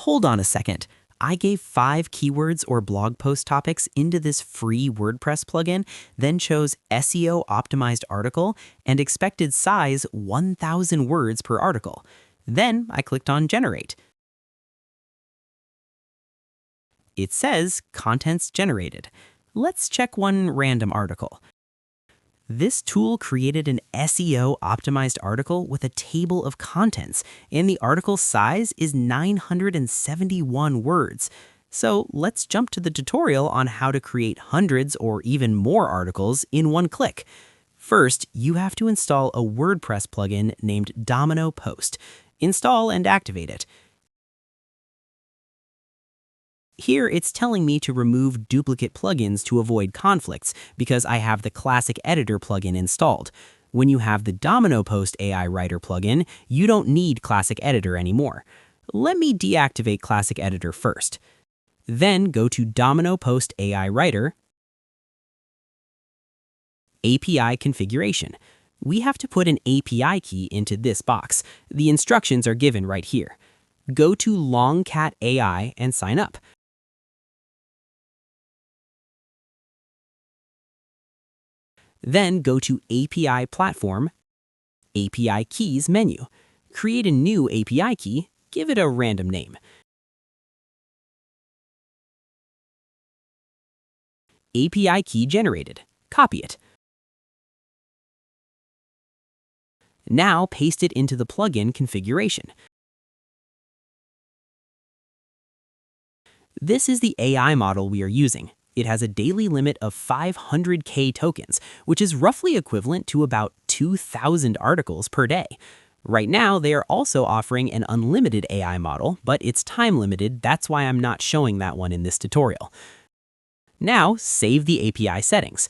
Hold on a second. I gave 5 keywords or blog post topics into this free WordPress plugin, then chose SEO-optimized article and expected size 1,000 words per article. Then I clicked on Generate. It says Contents Generated. Let's check one random article. This tool created an SEO-optimized article with a table of contents, and the article size is 971 words. So let's jump to the tutorial on how to create hundreds or even more articles in one click. First, you have to install a WordPress plugin named Dominopost. Install and activate it. Here, it's telling me to remove duplicate plugins to avoid conflicts because I have the Classic Editor plugin installed. When you have the Dominopost AI Writer plugin, you don't need Classic Editor anymore. Let me deactivate Classic Editor first. Then go to Dominopost AI Writer, API Configuration. We have to put an API key into this box. The instructions are given right here. Go to LongCat AI and sign up. Then go to API Platform, API Keys menu. Create a new API key, give it a random name. API key generated. Copy it. Now paste it into the plugin configuration. This is the AI model we are using. It has a daily limit of 500K tokens, which is roughly equivalent to about 2,000 articles per day. Right now, they are also offering an unlimited AI model, but it's time limited. That's why I'm not showing that one in this tutorial. Now, save the API settings.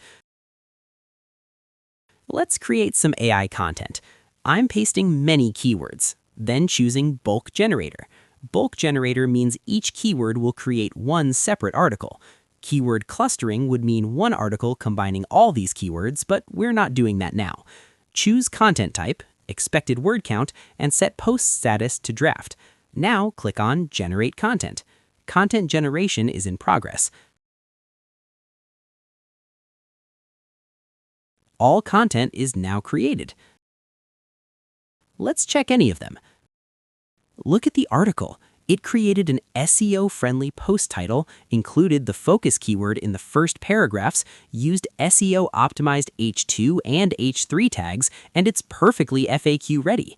Let's create some AI content. I'm pasting many keywords, then choosing Bulk Generator. Bulk Generator means each keyword will create one separate article. Keyword clustering would mean one article combining all these keywords, but we're not doing that now. Choose content type, expected word count, and set post status to draft. Now click on Generate Content. Content generation is in progress. All content is now created. Let's check any of them. Look at the article. It created an SEO-friendly post title, included the focus keyword in the first paragraphs, used SEO-optimized H2 and H3 tags, and it's perfectly FAQ ready.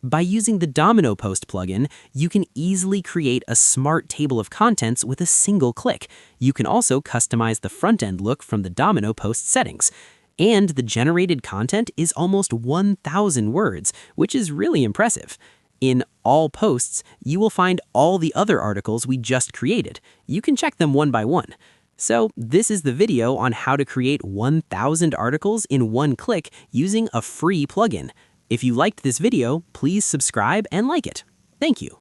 By using the Dominopost plugin, you can easily create a smart table of contents with a single click. You can also customize the front-end look from the Dominopost settings. And the generated content is almost 1,000 words, which is really impressive. In All Posts, you will find all the other articles we just created. You can check them one by one. So this is the video on how to create 1,000 articles in one click using a free plugin. If you liked this video, please subscribe and like it. Thank you.